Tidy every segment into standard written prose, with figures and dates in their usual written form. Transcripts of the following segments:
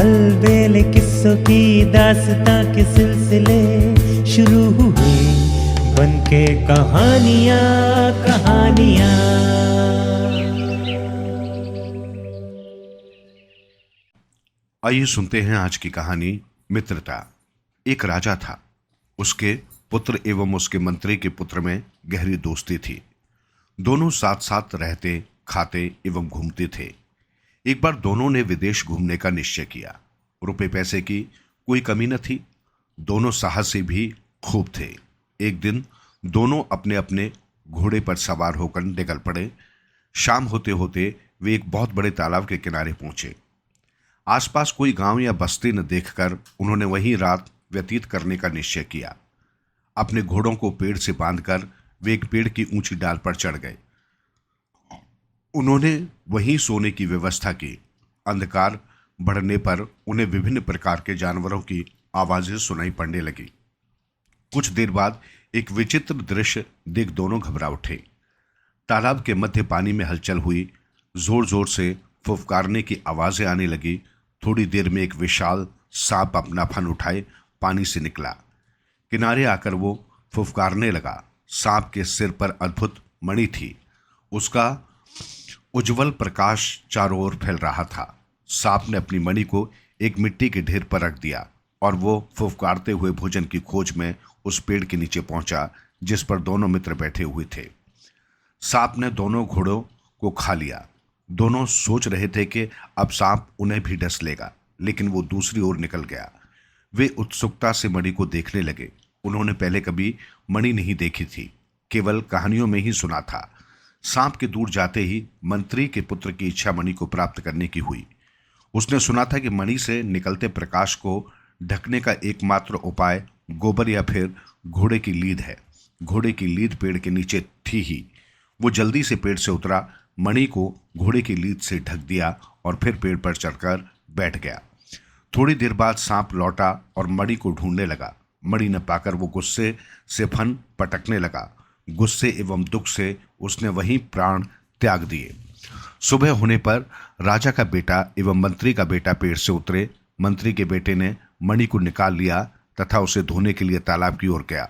अलबेले किस्सों की दास्तां के सिलसिले शुरू हुए, बनके कहानियां कहानियां। आइए सुनते हैं आज की कहानी मित्रता। एक राजा था, उसके पुत्र एवं उसके मंत्री के पुत्र में गहरी दोस्ती थी। दोनों साथ साथ रहते, खाते एवं घूमते थे। एक बार दोनों ने विदेश घूमने का निश्चय किया। रुपए पैसे की कोई कमी न थी। दोनों साहसी भी खूब थे। एक दिन दोनों अपने अपने घोड़े पर सवार होकर निकल पड़े। शाम होते होते वे एक बहुत बड़े तालाब के किनारे पहुंचे। आसपास कोई गांव या बस्ती न देखकर उन्होंने वहीं रात व्यतीत करने का निश्चय किया। अपने घोड़ों को पेड़ से बांधकर वे एक पेड़ की ऊंची डाल पर चढ़ गए। उन्होंने वहीं सोने की व्यवस्था की। अंधकार बढ़ने पर उन्हें विभिन्न प्रकार के जानवरों की आवाजें सुनाई पड़ने लगी। कुछ देर बाद एक विचित्र दृश्य देख दोनों घबरा उठे। तालाब के मध्य पानी में हलचल हुई। जोर जोर से फुफकारने की आवाजें आने लगी। थोड़ी देर में एक विशाल सांप अपना फन उठाए पानी से निकला। किनारे आकर वो फुफकारने लगा। सांप के सिर पर अद्भुत मणि थी। उसका उज्जवल प्रकाश चारों ओर फैल रहा था। सांप ने अपनी मणि को एक मिट्टी के ढेर पर रख दिया और वो फुफकारते हुए भोजन की खोज में उस पेड़ के नीचे पहुंचा जिस पर दोनों मित्र बैठे हुए थे। सांप ने दोनों घोड़ों को खा लिया। दोनों सोच रहे थे कि अब सांप उन्हें भी डस लेगा, लेकिन वो दूसरी ओर निकल गया। वे उत्सुकता से मणि को देखने लगे। उन्होंने पहले कभी मणि नहीं देखी थी, केवल कहानियों में ही सुना था। सांप के दूर जाते ही मंत्री के पुत्र की इच्छा मणि को प्राप्त करने की हुई। उसने सुना था कि मणि से निकलते प्रकाश को ढकने का एकमात्र उपाय गोबर या फिर घोड़े की लीद है। घोड़े की लीद पेड़ के नीचे थी ही। वो जल्दी से पेड़ से उतरा, मणि को घोड़े की लीद से ढक दिया और फिर पेड़ पर चढ़कर बैठ गया। थोड़ी देर बाद सांप लौटा और मणि को ढूंढने लगा। मणि न पाकर वो गुस्से से फन पटकने लगा। गुस्से एवं दुख से उसने वहीं प्राण त्याग दिए। सुबह होने पर राजा का बेटा एवं मंत्री का बेटा पेड़ से उतरे। मंत्री के बेटे ने मणि को निकाल लिया तथा उसे धोने के लिए तालाब की ओर गया।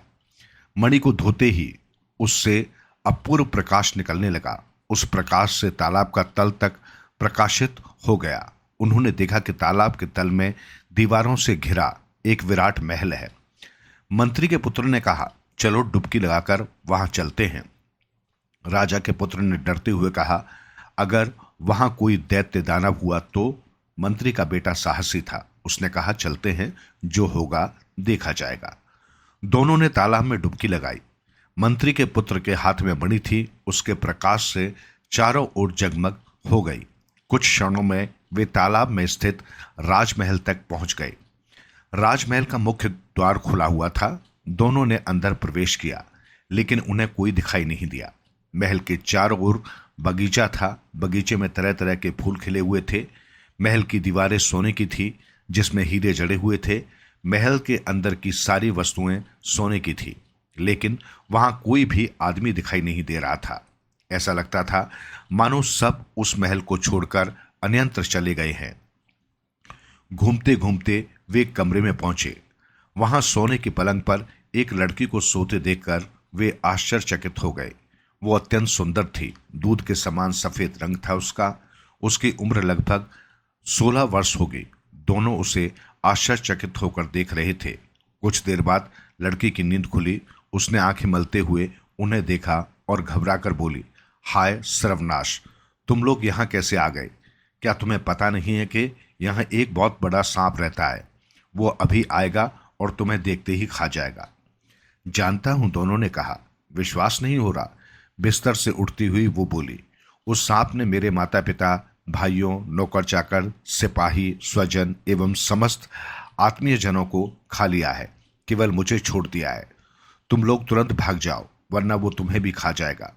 मणि को धोते ही उससे अपूर्व प्रकाश निकलने लगा। उस प्रकाश से तालाब का तल तक प्रकाशित हो गया। उन्होंने देखा कि तालाब के तल में दीवारों से घिरा एक विराट महल है। मंत्री के पुत्र ने कहा, चलो डुबकी लगाकर वहां चलते हैं। राजा के पुत्र ने डरते हुए कहा, अगर वहां कोई दैत्य दानव हुआ तो? मंत्री का बेटा साहसी था। उसने कहा, चलते हैं, जो होगा देखा जाएगा। दोनों ने तालाब में डुबकी लगाई। मंत्री के पुत्र के हाथ में मणि थी। उसके प्रकाश से चारों ओर जगमग हो गई। कुछ क्षणों में वे तालाब में स्थित राजमहल तक पहुंच गए। राजमहल का मुख्य द्वार खुला हुआ था। दोनों ने अंदर प्रवेश किया, लेकिन उन्हें कोई दिखाई नहीं दिया। महल के चारों ओर बगीचा था। बगीचे में तरह तरह के फूल खिले हुए थे। महल की दीवारें सोने की थी, जिसमें हीरे जड़े हुए थे। महल के अंदर की सारी वस्तुएं सोने की थी, लेकिन वहां कोई भी आदमी दिखाई नहीं दे रहा था। ऐसा लगता था मानो सब उस महल को छोड़कर अन्यत्र चले गए हैं। घूमते घूमते वे एक कमरे में पहुंचे। वहां सोने की पलंग पर एक लड़की को सोते देखकर वे आश्चर्यचकित हो गए। वो अत्यंत सुंदर थी। दूध के समान सफेद रंग था उसका। उसकी उम्र लगभग 16 वर्ष होगी। दोनों उसे आश्चर्यचकित होकर देख रहे थे। कुछ देर बाद लड़की की नींद खुली। उसने आंखें मलते हुए उन्हें देखा और घबराकर बोली, हाय सर्वनाश, तुम लोग यहाँ कैसे आ गए? क्या तुम्हें पता नहीं है कि यहाँ एक बहुत बड़ा सांप रहता है? वो अभी आएगा और तुम्हें देखते ही खा जाएगा। जानता हूं, दोनों ने कहा। विश्वास नहीं हो रहा। बिस्तर से उठती हुई वो बोली, उस सांप ने मेरे माता पिता, भाइयों, नौकर चाकर, सिपाही, स्वजन एवं समस्त आत्मीय जनों को खा लिया है। केवल मुझे छोड़ दिया है। तुम लोग तुरंत भाग जाओ, वरना वो तुम्हें भी खा जाएगा।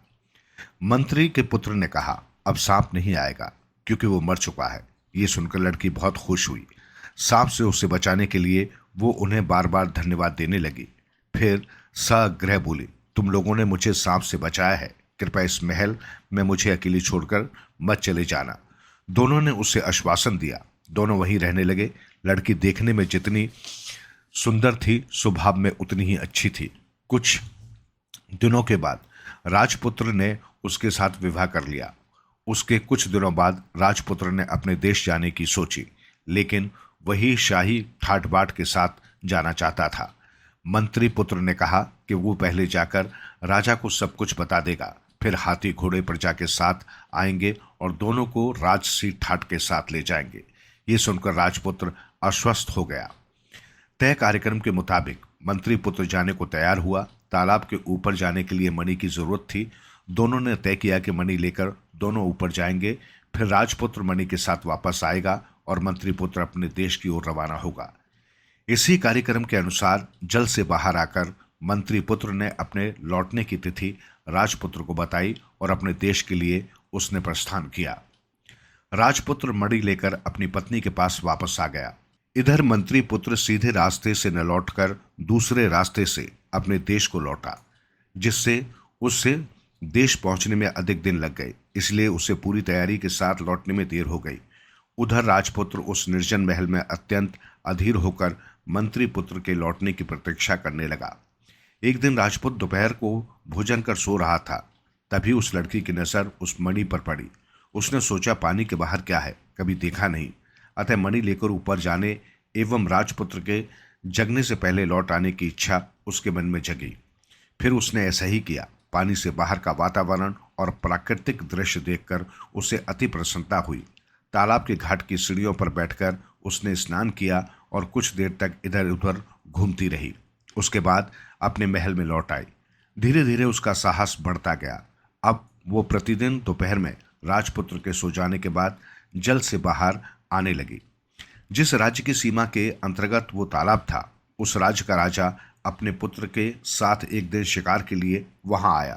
मंत्री के पुत्र ने कहा, अब सांप नहीं आएगा क्योंकि वो मर चुका है। ये सुनकर लड़की बहुत खुश हुई। सांप से उसे बचाने के लिए वो उन्हें बार बार धन्यवाद देने लगी। फिर साग्रह बोली, तुम लोगों ने मुझे सांप से बचाया है। कृपया इस महल में मुझे अकेली छोड़कर मत चले जाना। दोनों ने उसे आश्वासन दिया। दोनों वहीं रहने लगे। लड़की देखने में जितनी सुंदर थी, स्वभाव में उतनी ही अच्छी थी। कुछ दिनों के बाद राजपुत्र ने उसके साथ विवाह कर लिया। उसके कुछ दिनों बाद राजपुत्र ने अपने देश जाने की सोची, लेकिन वही शाही ठाट बाट के साथ जाना चाहता था। मंत्री पुत्र ने कहा कि वो पहले जाकर राजा को सब कुछ बता देगा, फिर हाथी घोड़े प्रजा के साथ आएंगे और दोनों को राजसी ठाट के साथ ले जाएंगे। ये सुनकर राजपुत्र आश्वस्त हो गया। तय कार्यक्रम के मुताबिक मंत्री पुत्र जाने को तैयार हुआ। तालाब के ऊपर जाने के लिए मणि की जरूरत थी। दोनों ने तय किया कि मणि लेकर दोनों ऊपर जाएंगे, फिर राजपुत्र मणि के साथ वापस आएगा और मंत्री पुत्र अपने देश की ओर रवाना होगा। इसी कार्यक्रम के अनुसार जल से बाहर आकर मंत्री पुत्र ने अपने लौटने की तिथि राजपुत्र को बताई और अपने देश के लिए उसने प्रस्थान किया। राजपुत्र मणि लेकर अपनी पत्नी के पास वापस आ गया। इधर मंत्री पुत्र सीधे रास्ते से न लौटकर दूसरे रास्ते से अपने देश को लौटा, जिससे उससे देश पहुंचने में अधिक दिन लग गए, इसलिए उसे पूरी तैयारी के साथ लौटने में देर हो गई। उधर राजपुत्र उस निर्जन महल में अत्यंत अधीर होकर मंत्री पुत्र के लौटने की प्रतीक्षा करने लगा। एक दिन राजपुत्र दोपहर को भोजन कर सो रहा था, तभी उस लड़की की नजर उस मणि पर पड़ी। उसने सोचा पानी के बाहर क्या है, कभी देखा नहीं, अतः मणि लेकर ऊपर जाने एवं राजपुत्र के जगने से पहले लौट आने की इच्छा उसके मन में जगी। फिर उसने ऐसा ही किया। पानी से बाहर का वातावरण और प्राकृतिक दृश्य देखकर उसे अति प्रसन्नता हुई। तालाब के घाट की सीढ़ियों पर बैठकर उसने स्नान किया और कुछ देर तक इधर उधर घूमती रही। उसके बाद अपने महल में लौट आई। धीरे धीरे उसका साहस बढ़ता गया। अब वो प्रतिदिन दोपहर में राजपुत्र के सो जाने के बाद जल से बाहर आने लगी। जिस राज्य की सीमा के अंतर्गत वो तालाब था, उस राज्य का राजा अपने पुत्र के साथ एक दिन शिकार के लिए वहां आया।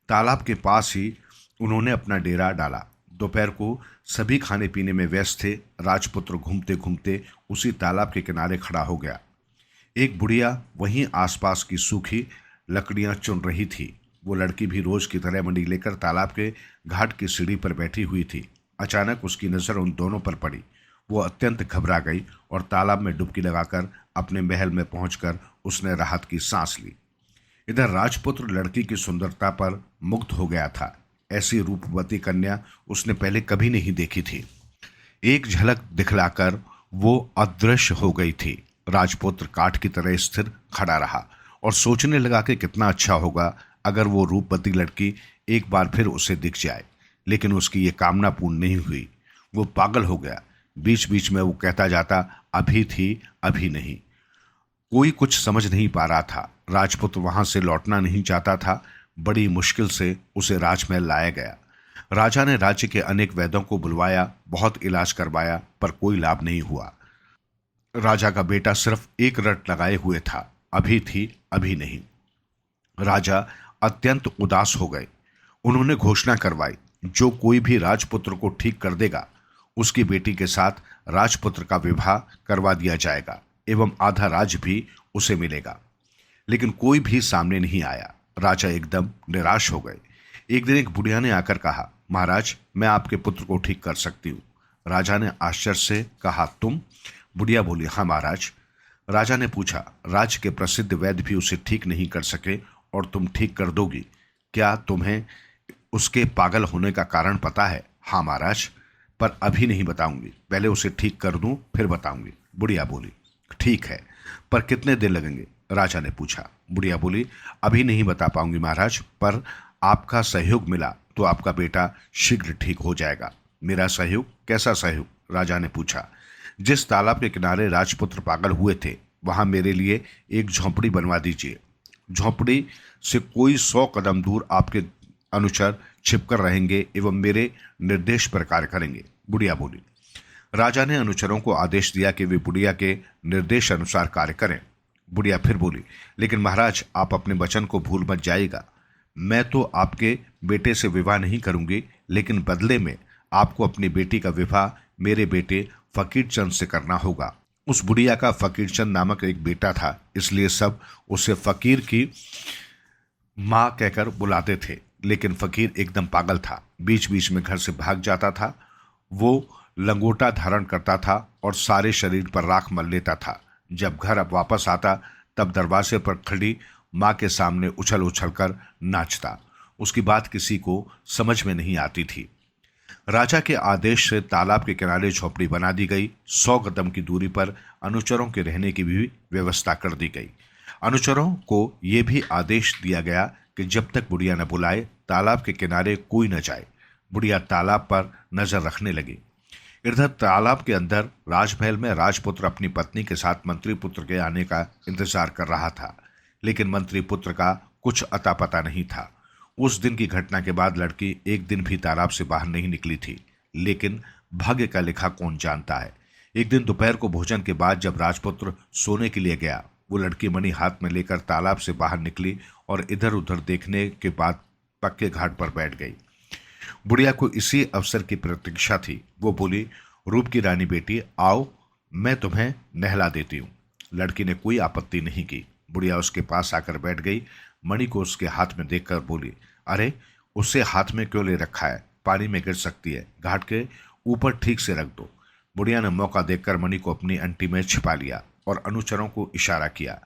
तालाब के पास ही उन्होंने अपना डेरा डाला। दोपहर को सभी खाने पीने में व्यस्त थे। राजपुत्र घूमते घूमते उसी तालाब के किनारे खड़ा हो गया। एक बुढ़िया वहीं आसपास की सूखी लकड़ियां चुन रही थी। वो लड़की भी रोज की तरह मणि लेकर तालाब के घाट की सीढ़ी पर बैठी हुई थी। अचानक उसकी नजर उन दोनों पर पड़ी। वो अत्यंत घबरा गई और तालाब में डुबकी लगाकर अपने महल में पहुंचकर उसने राहत की सांस ली। इधर राजपुत्र लड़की की सुंदरता पर मुग्ध हो गया था। ऐसी रूपवती कन्या उसने पहले कभी नहीं देखी थी। एक झलक दिखलाकर वो अदृश्य हो गई थी। राजपुत्र काठ की तरह स्थिर खड़ा रहा और सोचने लगा कि कितना अच्छा होगा अगर वो रूपवती लड़की एक बार फिर उसे दिख जाए। लेकिन उसकी ये कामना पूर्ण नहीं हुई। वो पागल हो गया। बीच बीच में वो कहता जाता, अभी थी अभी नहीं। कोई कुछ समझ नहीं पा रहा था। राजपुत्र वहां से लौटना नहीं चाहता था। बड़ी मुश्किल से उसे राजमहल लाया गया। राजा ने राज्य के अनेक वैद्यों को बुलवाया, बहुत इलाज करवाया, पर कोई लाभ नहीं हुआ। राजा का बेटा सिर्फ एक रट लगाए हुए था, अभी थी अभी नहीं। राजा अत्यंत उदास हो गए। उन्होंने घोषणा करवाई, जो कोई भी राजपुत्र को ठीक कर देगा उसकी बेटी के साथ राजपुत्र का विवाह करवा दिया जाएगा एवं आधा राज्य भी उसे मिलेगा। लेकिन कोई भी सामने नहीं आया। राजा एकदम निराश हो गए। एक दिन एक बुढ़िया ने आकर कहा, महाराज, मैं आपके पुत्र को ठीक कर सकती हूँ। राजा ने आश्चर्य से कहा, तुम? बुढ़िया बोली, हाँ महाराज। राजा ने पूछा, राज्य के प्रसिद्ध वैद्य भी उसे ठीक नहीं कर सके और तुम ठीक कर दोगी? क्या तुम्हें उसके पागल होने का कारण पता है? हाँ महाराज, पर अभी नहीं बताऊंगी, पहले उसे ठीक कर दूं फिर बताऊंगी। बुढ़िया बोली, ठीक है, पर कितने दिन लगेंगे? राजा ने पूछा। बुढ़िया बोली, अभी नहीं बता पाऊंगी महाराज, पर आपका सहयोग मिला तो आपका बेटा शीघ्र ठीक हो जाएगा। मेरा सहयोग? कैसा सहयोग? राजा ने पूछा। जिस तालाब के किनारे राजपुत्र पागल हुए थे, वहां मेरे लिए एक झोंपड़ी बनवा दीजिए। झोंपड़ी से कोई 100 कदम दूर आपके अनुचर छिपकर रहेंगे एवं मेरे निर्देश पर कार्य करेंगे। बुढ़िया बोली। राजा ने अनुचरों को आदेश दिया कि वे बुढ़िया के निर्देश अनुसार कार्य करें। बुढ़िया फिर बोली, लेकिन महाराज, आप अपने वचन को भूल मत जाइएगा। मैं तो आपके बेटे से विवाह नहीं करूंगी, लेकिन बदले में आपको अपनी बेटी का विवाह मेरे बेटे फकीर चंद से करना होगा। उस बुढ़िया का फकीर चंद नामक एक बेटा था, इसलिए सब उसे फकीर की माँ कहकर बुलाते थे। लेकिन फकीर एकदम पागल था, बीच बीच में घर से भाग जाता था। वो लंगोटा धारण करता था और सारे शरीर पर राख मल लेता था। जब घर अब वापस आता तब दरवाजे पर खड़ी माँ के सामने उछल उछल कर नाचता। उसकी बात किसी को समझ में नहीं आती थी। राजा के आदेश से तालाब के किनारे झोपड़ी बना दी गई। 100 कदम की दूरी पर अनुचरों के रहने की भी व्यवस्था कर दी गई। अनुचरों को यह भी आदेश दिया गया कि जब तक बुढ़िया न बुलाए तालाब के किनारे कोई न जाए। बुढ़िया तालाब पर नजर रखने लगी। इधर तालाब के अंदर राजमहल में राजपुत्र अपनी पत्नी के साथ मंत्री पुत्र के आने का इंतजार कर रहा था, लेकिन मंत्री पुत्र का कुछ अता पता नहीं था। उस दिन की घटना के बाद लड़की एक दिन भी तालाब से बाहर नहीं निकली थी, लेकिन भाग्य का लिखा कौन जानता है। एक दिन दोपहर को भोजन के बाद जब राजपुत्र सोने के लिए गया, वो लड़की मणि हाथ में लेकर तालाब से बाहर निकली और इधर उधर देखने के बाद पक्के घाट पर बैठ गई। बुढ़िया को इसी अवसर की प्रतीक्षा थी। वो बोली, रूप की रानी बेटी, आओ मैं तुम्हें नहला देती हूँ। लड़की ने कोई आपत्ति नहीं की। बुढ़िया उसके पास आकर बैठ गई। मणि को उसके हाथ में देखकर बोली, अरे उसे हाथ में क्यों ले रखा है, पानी में गिर सकती है, घाट के ऊपर ठीक से रख दो। बुढ़िया ने मौका देखकर मणि को अपनी अंटी में छिपा लिया और अनुचरों को इशारा किया।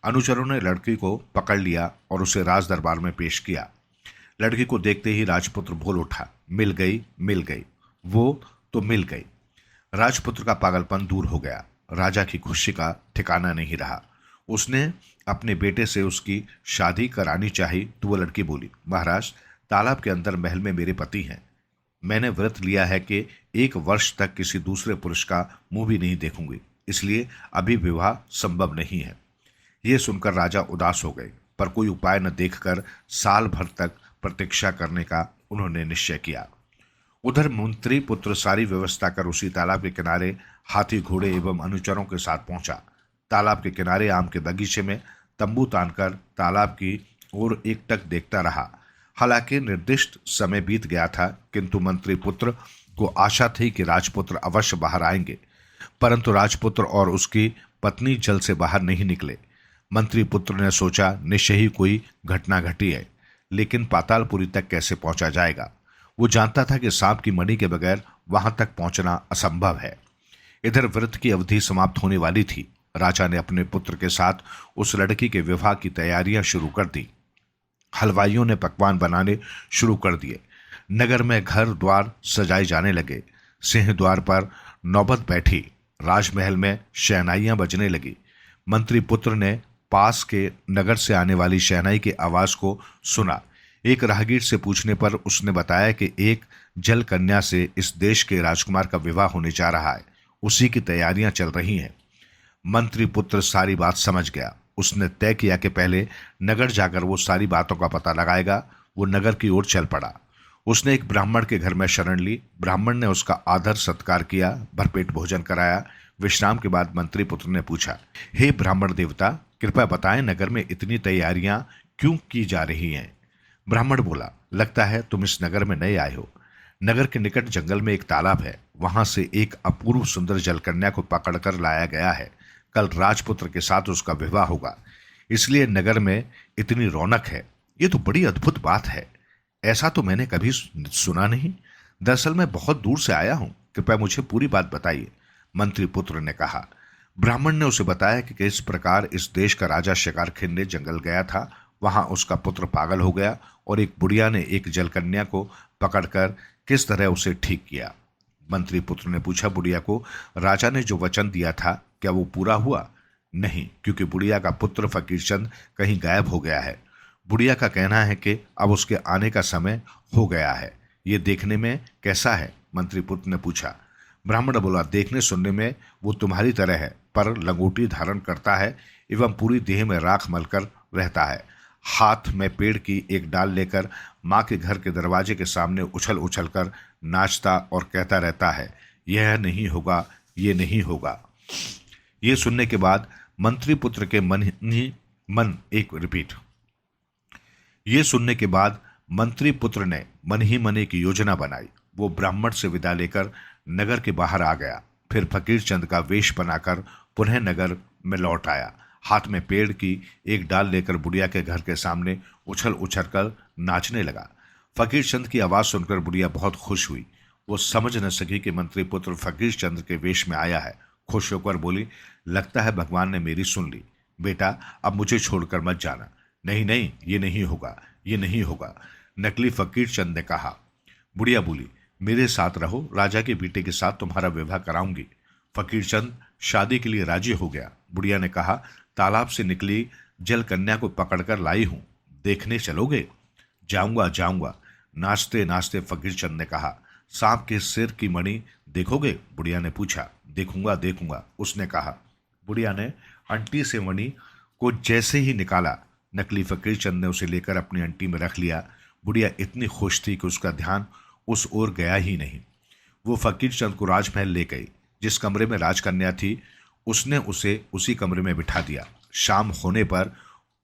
अनुचरों ने लड़की को पकड़ लिया और उसे राज दरबार में पेश किया। लड़की को देखते ही राजपुत्र बोल उठा, मिल गई, मिल गई, वो तो मिल गई। राजपुत्र का पागलपन दूर हो गया। राजा की खुशी का ठिकाना नहीं रहा। उसने अपने बेटे से उसकी शादी करानी चाहिए तो वो लड़की बोली, महाराज तालाब के अंदर महल में मेरे पति हैं। मैंने व्रत लिया है कि 1 वर्ष तक किसी दूसरे पुरुष का मुंह भी नहीं देखूंगी, इसलिए अभी विवाह संभव नहीं है। ये सुनकर राजा उदास हो गए, पर कोई उपाय न देखकर साल भर तक प्रतीक्षा करने का उन्होंने निश्चय किया। उधर मंत्री पुत्र सारी व्यवस्था कर उसी तालाब के किनारे हाथी घोड़े एवं अनुचरों के साथ पहुंचा। तालाब के किनारे आम के बगीचे में तंबू तानकर तालाब की ओर एकटक देखता रहा। हालांकि निर्दिष्ट समय बीत गया था, किंतु मंत्री पुत्र को आशा थी कि राजपुत्र अवश्य बाहर आएंगे, परंतु राजपुत्र और उसकी पत्नी जल से बाहर नहीं निकले। मंत्री पुत्र ने सोचा, निश्चय ही कोई घटना घटी है, लेकिन पातालपुरी तक कैसे पहुंचा जाएगा। वो जानता था कि सांप की मणि के बगैर वहां तक पहुंचना असंभव है। इधर व्रत की अवधि समाप्त होने वाली थी। राजा ने अपने पुत्र के साथ उस लड़की के विवाह की तैयारियां शुरू कर दी। हलवाइयों ने पकवान बनाने शुरू कर दिए। नगर में घर द्वार सजाए जाने लगे। सिंह द्वार पर नौबत बैठी। राजमहल में शहनाइयां बजने लगी। मंत्री पुत्र ने पास के नगर से आने वाली शहनाई की आवाज को सुना। एक राहगीर से पूछने पर उसने बताया कि एक जल कन्या से इस देश के राजकुमार का विवाह होने जा रहा है, उसी की तैयारियां चल रही हैं। मंत्री पुत्र सारी बात समझ गया। उसने तय किया कि पहले नगर जाकर वो सारी बातों का पता लगाएगा। वो नगर की ओर चल पड़ा। उसने एक ब्राह्मण के घर में शरण ली। ब्राह्मण ने उसका आदर सत्कार किया, भरपेट भोजन कराया। विश्राम के बाद मंत्री पुत्र ने पूछा, हे ब्राह्मण देवता, कृपया बताएं नगर में इतनी तैयारियां क्यों की जा रही हैं। ब्राह्मण बोला, लगता है तुम इस नगर में नए आए हो। नगर के निकट जंगल में एक तालाब है, वहां से एक अपूर्व सुंदर जलकन्या को पकड़कर लाया गया है। कल राजपुत्र के साथ उसका विवाह होगा, इसलिए नगर में इतनी रौनक है। ये तो बड़ी अद्भुत बात है, ऐसा तो मैंने कभी सुना नहीं। दरअसल मैं बहुत दूर से आया हूं, कृपया मुझे पूरी बात बताइए, मंत्री पुत्र ने कहा। ब्राह्मण ने उसे बताया कि किस प्रकार इस देश का राजा शिकार खेलने जंगल गया था। वहां उसका पुत्र पागल हो गया और एक बुढ़िया ने एक जलकन्या को पकड़कर किस तरह उसे ठीक किया। मंत्री पुत्र ने पूछा, बुढ़िया को राजा ने जो वचन दिया था क्या वो पूरा हुआ? नहीं, क्योंकि बुढ़िया का पुत्र फकीरचंद कहीं गायब हो गया है। बुढ़िया का कहना है कि अब उसके आने का समय हो गया है। ये देखने में कैसा है? मंत्री पुत्र ने पूछा। ब्राह्मण बोला, देखने सुनने में वो तुम्हारी तरह है, पर लंगोटी धारण करता है एवं पूरी देह में राख मलकर रहता है। हाथ में पेड़ की एक डाल लेकर माँ के घर के दरवाजे के सामने उछल उछल कर नाचता और कहता रहता है, यह नहीं होगा, ये नहीं होगा। ये सुनने के बाद मंत्री पुत्र के ये सुनने के बाद मंत्री पुत्र ने मन ही मन एक योजना बनाई। वो ब्राह्मण से विदा लेकर नगर के बाहर आ गया। फिर फकीरचंद का वेश बनाकर पुनः नगर में लौट आया। हाथ में पेड़ की एक डाल लेकर बुढ़िया के घर के सामने उछल उछल कर नाचने लगा। फकीरचंद की आवाज सुनकर बुढ़िया बहुत खुश हुई। वो समझ न सकी कि मंत्री पुत्र फकीर चंद के वेश में आया है। खुश होकर बोली, लगता है भगवान ने मेरी सुन ली। बेटा, अब मुझे छोड़कर मत जाना। नहीं नहीं, ये नहीं होगा, ये नहीं होगा, नकली फकीर चंद ने कहा। बुढ़िया बोली, मेरे साथ रहो, राजा के बेटे के साथ तुम्हारा विवाह कराऊंगी। फकीर चंद शादी के लिए राजी हो गया। बुढ़िया ने कहा, तालाब से निकली जल कन्या को पकड़कर लाई हूं, देखने चलोगे? जाऊंगा जाऊंगा, नाचते नाचते फकीर चंद ने कहा। सांप के सिर की मणि देखोगे? बुढ़िया ने पूछा। देखूंगा देखूंगा, उसने कहा। बुढ़िया ने अंटी से मणि को जैसे ही निकाला, नकली फकीर चंद ने उसे लेकर अपनी अंटी में रख लिया। बुढ़िया इतनी खुश थी कि उसका ध्यान उस ओर गया ही नहीं। वो फकीर चंद को राजमहल ले गई। जिस कमरे में राजकन्या थी, उसने उसे उसी कमरे में बिठा दिया। शाम होने पर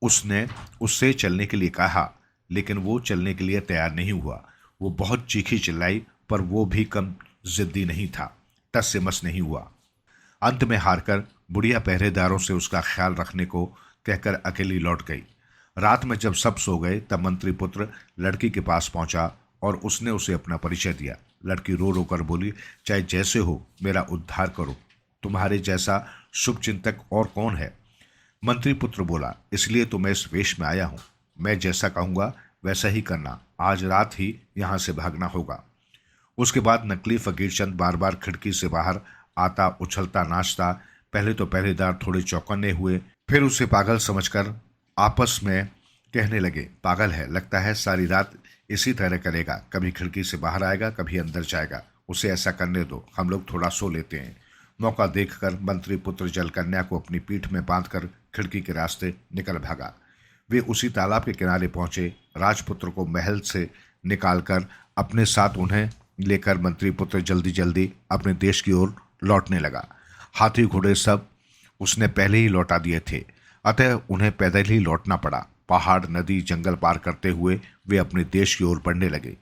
उसने उससे चलने के लिए कहा, लेकिन वो चलने के लिए तैयार नहीं हुआ। वो बहुत चीखी चिल्लाई, पर वो भी कम जिद्दी नहीं था, टस से मस नहीं हुआ। अंत में हारकर बुढ़िया पहरेदारों से उसका ख्याल रखने को कहकर अकेली लौट गई। रात में जब सब सो गए, तब मंत्री पुत्र लड़की के पास पहुंचा और उसने उसे अपना परिचय दिया। लड़की रो रो कर बोली, चाहे जैसे हो, मेरा उद्धार करो। तुम्हारे जैसा शुभचिंतक और कौन है? मंत्री पुत्र बोला, इसलिए तो मैं इस वेश में आया हूं। मैं जैसा कहूंगा वैसा ही करना। आज रात ही यहां से भागना होगा। उसके बाद नकली फकीर चंद बार बार खिड़की से बाहर आता, उछलता, नाचता। पहले तो पहरेदार थोड़े चौकन्ने हुए, फिर उसे पागल समझकर आपस में कहने लगे, पागल है, लगता है सारी रात इसी तरह करेगा, कभी खिड़की से बाहर आएगा, कभी अंदर जाएगा। उसे ऐसा करने दो, हम लोग थोड़ा सो लेते हैं। मौका देखकर मंत्री पुत्र जलकन्या को अपनी पीठ में बांधकर खिड़की के रास्ते निकल भागा। वे उसी तालाब के किनारे पहुंचे। राजपुत्र को महल से निकालकर अपने साथ उन्हें लेकर मंत्री पुत्र जल्दी जल्दी अपने देश की ओर लौटने लगा। हाथी घोड़े सब उसने पहले ही लौटा दिए थे, अतः उन्हें पैदल ही लौटना पड़ा। पहाड़, नदी, जंगल पार करते हुए वे अपने देश की ओर बढ़ने लगे।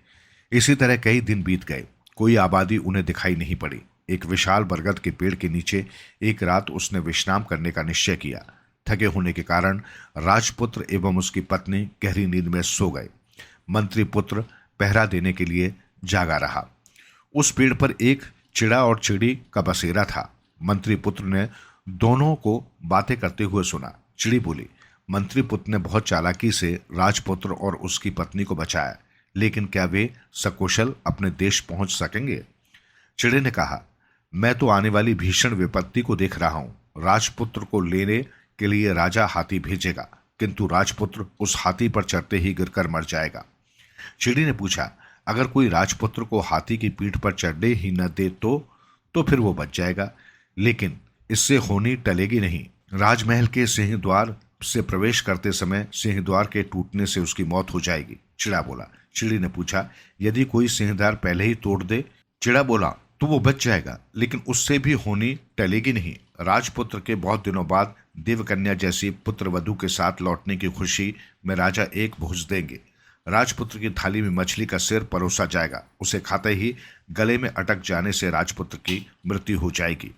इसी तरह कई दिन बीत गए। कोई आबादी उन्हें दिखाई नहीं पड़ी। एक विशाल बरगद के पेड़ के नीचे एक रात उसने विश्राम करने का निश्चय किया। थके होने के कारण राजपुत्र एवं उसकी पत्नी गहरी नींद में सो गए। मंत्री पुत्र पहरा देने के लिए जागा रहा। उस पेड़ पर एक चिड़ा और चिड़ी का बसेरा था। मंत्री पुत्र ने दोनों को बातें करते हुए सुना। चिड़ी बोली, मंत्री पुत्र ने बहुत चालाकी से राजपुत्र और उसकी पत्नी को बचाया, लेकिन क्या वे सकुशल अपने देश पहुंच सकेंगे? चिड़ी ने कहा, मैं तो आने वाली भीषण विपत्ति को देख रहा हूं। राजपुत्र को लेने के लिए राजा हाथी भेजेगा, किंतु राजपुत्र उस हाथी पर चढ़ते ही गिरकर मर जाएगा। चिड़ी ने पूछा, अगर कोई राजपुत्र को हाथी की पीठ पर चढ़ने ही न दे तो फिर वो बच जाएगा, लेकिन इससे होनी टलेगी नहीं। राजमहल के सिंह द्वार से प्रवेश करते समय सिंह द्वार के टूटने से उसकी मौत हो जाएगी। चिड़ा बोला। चिड़ी ने पूछा, यदि कोई सिंहद्वार पहले ही तोड़ दे? चिड़ा बोला, तो वो बच जाएगा, लेकिन उससे भी होनी टलेगी नहीं। राजपुत्र के बहुत दिनों बाद देवकन्या जैसी पुत्र वधू के साथ लौटने की खुशी में राजा एक भोज देंगे। राजपुत्र की थाली में मछली का सिर परोसा जाएगा। उसे खाते ही गले में अटक जाने से राजपुत्र की मृत्यु हो जाएगी।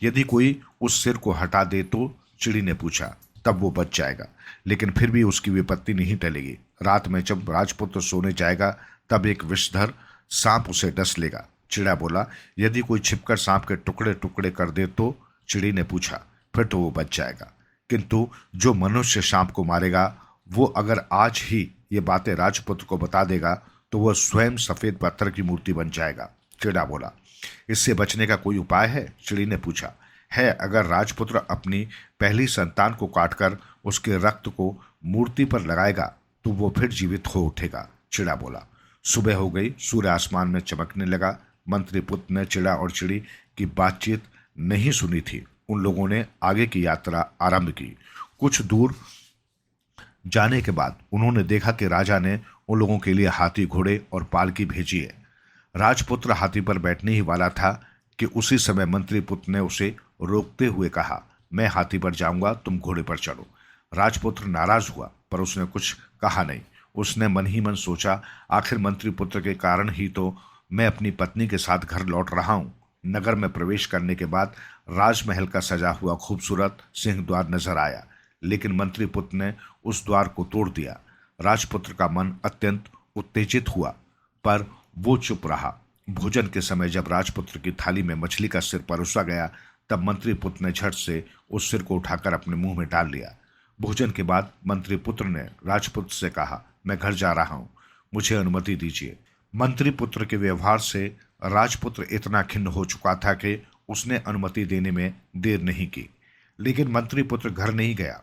यदि कोई उस सिर को हटा दे तो? चिड़ी ने पूछा। तब वो बच जाएगा, लेकिन फिर भी उसकी विपत्ति नहीं टलेगी। रात में जब राजपुत्र सोने जाएगा, तब एक विषधर सांप उसे डस लेगा। चिड़ा बोला, यदि कोई छिपकर सांप के टुकड़े टुकड़े कर दे तो? चिड़ी ने पूछा। फिर तो वो बच जाएगा, किंतु जो मनुष्य सांप को मारेगा, वो अगर आज ही ये बातें राजपुत्र को बता देगा तो वह स्वयं सफेद पत्थर की मूर्ति बन जाएगा। चिड़ा बोला, इससे बचने का कोई उपाय है? चिड़ी ने पूछा। है, अगर राजपुत्र अपनी पहली संतान को काटकर उसके रक्त को मूर्ति पर लगाएगा तो वो फिर जीवित हो उठेगा। चिड़ा बोला। सुबह हो गई, सूर्य आसमान में चमकने लगा। मंत्री पुत्र ने चिड़ा और चिड़ी की बातचीत नहीं सुनी थी। उन लोगों ने आगे की यात्रा आरंभ की। कुछ दूर जाने के बाद उन्होंने देखा कि राजा ने उन लोगों के लिए हाथी, घोड़े और पालकी भेजी है। राजपुत्र हाथी पर बैठने ही वाला था कि उसी समय मंत्री पुत्र ने उसे रोकते हुए कहा, मैं हाथी पर जाऊंगा, तुम घोड़े पर चढ़ो। राजपुत्र नाराज हुआ, पर उसने कुछ कहा नहीं। उसने मन ही मन सोचा, आखिर मंत्री पुत्र के कारण ही तो मैं अपनी पत्नी के साथ घर लौट रहा हूं। नगर में प्रवेश करने के बाद राजमहल का सजा हुआ खूबसूरत सिंह द्वार नजर आया, लेकिन मंत्री पुत्र ने उस द्वार को तोड़ दिया। राजपुत्र का मन अत्यंत उत्तेजित हुआ, पर वो चुप रहा। भोजन के समय जब राजपुत्र की थाली में मछली का सिर परोसा गया तब मंत्री पुत्र ने झट से उस सिर को उठाकर अपने मुंह में डाल लिया। भोजन के बाद मंत्री पुत्र ने राजपुत्र से कहा, मैं घर जा रहा हूं, मुझे अनुमति दीजिए। मंत्री पुत्र के व्यवहार से राजपुत्र इतना खिन्न हो चुका था कि उसने अनुमति देने में देर नहीं की। लेकिन मंत्री पुत्र घर नहीं गया,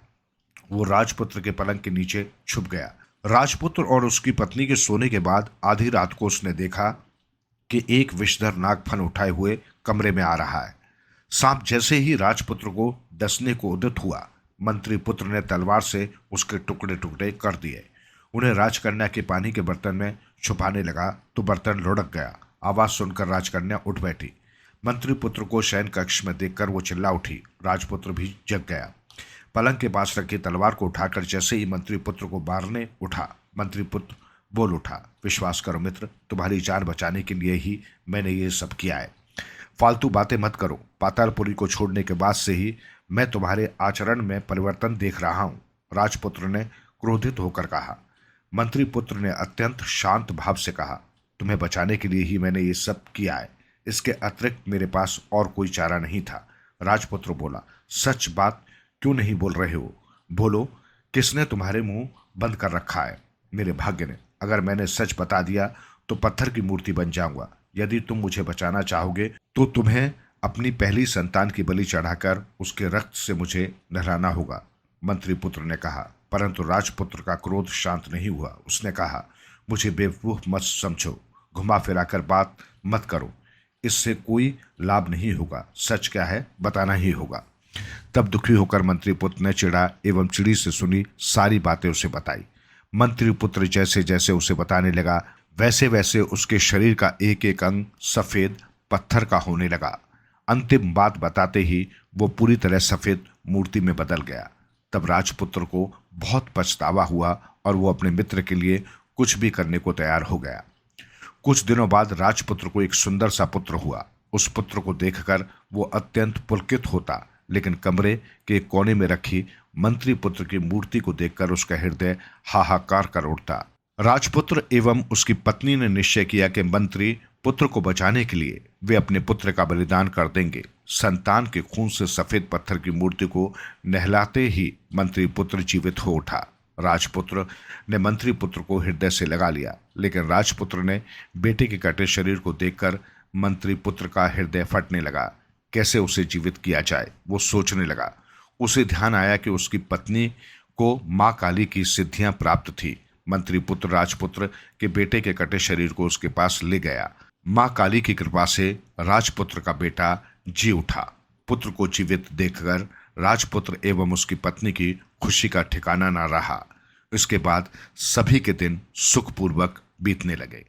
वो राजपुत्र के पलंग के नीचे छुप गया। राजपुत्र और उसकी पत्नी के सोने के बाद आधी रात को उसने देखा कि एक विषधर नागफन उठाए हुए कमरे में आ रहा है। सांप जैसे ही राजपुत्र को डसने को उद्यत हुआ, मंत्री पुत्र ने तलवार से उसके टुकड़े टुकड़े कर दिए। उन्हें राजकन्या के पानी के बर्तन में छुपाने लगा तो बर्तन लुढ़क गया। आवाज सुनकर राजकन्या उठ बैठी। मंत्री पुत्र को शयन कक्ष में देखकर वो चिल्ला उठी। राजपुत्र भी जग गया। पलंग के पास रखी तलवार को उठाकर जैसे ही मंत्री पुत्र को मारने उठा, मंत्री पुत्र बोल उठा, विश्वास करो मित्र, तुम्हारी जान बचाने के लिए ही मैंने ये सब किया है। फालतू बातें मत करो। पातालपुरी को छोड़ने के बाद से ही मैं तुम्हारे आचरण में परिवर्तन देख रहा हूं, राजपुत्र ने क्रोधित होकर कहा। मंत्री पुत्र ने अत्यंत शांत भाव से कहा, तुम्हें बचाने के लिए ही मैंने ये सब किया है, इसके अतिरिक्त मेरे पास और कोई चारा नहीं था। राजपुत्र बोला, सच बात क्यों नहीं बोल रहे हो? बोलो, किसने तुम्हारे मुंह बंद कर रखा है? मेरे भाग्य ने। अगर मैंने सच बता दिया तो पत्थर की मूर्ति बन जाऊंगा। यदि तुम मुझे बचाना चाहोगे तो तुम्हें अपनी पहली संतान की बलि चढ़ाकर उसके रक्त से मुझे नहलाना होगा, मंत्री पुत्र ने कहा। परंतु राजपुत्र का क्रोध शांत नहीं हुआ। उसने कहा, मुझे बेवकूफ मत समझो, घुमा फिराकर बात मत करो, इससे कोई लाभ नहीं होगा। सच क्या है बताना ही होगा। तब दुखी होकर मंत्री पुत्र ने चिड़ा एवं चिड़ी से सुनी सारी बातें उसे बताई। मंत्री पुत्र जैसे जैसे उसे बताने लगा वैसे वैसे उसके शरीर का एक एक अंग सफेद पत्थर का होने लगा। अंतिम बात बताते ही वो पूरी तरह सफेद मूर्ति में बदल गया। तब राजपुत्र को बहुत पछतावा हुआ और वो अपने मित्र के लिए कुछ भी करने को तैयार हो गया। कुछ दिनों बाद राजपुत्र को एक सुंदर सा पुत्र हुआ। उस पुत्र को देखकर वो अत्यंत पुलकित होता, लेकिन कमरे के कोने में रखी मंत्री पुत्र की मूर्ति को देखकर उसका हृदय हाहाकार कर उठता। राजपुत्र एवं उसकी पत्नी ने निश्चय किया कि मंत्री पुत्र को बचाने के लिए वे अपने पुत्र का बलिदान कर देंगे। संतान के खून से सफेद पत्थर की मूर्ति को नहलाते ही मंत्री पुत्र जीवित हो उठा। राजपुत्र ने मंत्री पुत्र को हृदय से लगा लिया, लेकिन राजपुत्र ने बेटे के कटे शरीर को देखकर मंत्री पुत्र का हृदय फटने लगा। कैसे उसे जीवित किया जाए वो सोचने लगा। उसे ध्यान आया कि उसकी पत्नी को मां काली की सिद्धियां प्राप्त थी। मंत्री पुत्र राजपुत्र के बेटे के कटे शरीर को उसके पास ले गया। मां काली की कृपा से राजपुत्र का बेटा जी उठा। पुत्र को जीवित देखकर राजपुत्र एवं उसकी पत्नी की खुशी का ठिकाना न रहा। इसके बाद सभी के दिन सुखपूर्वक बीतने लगे।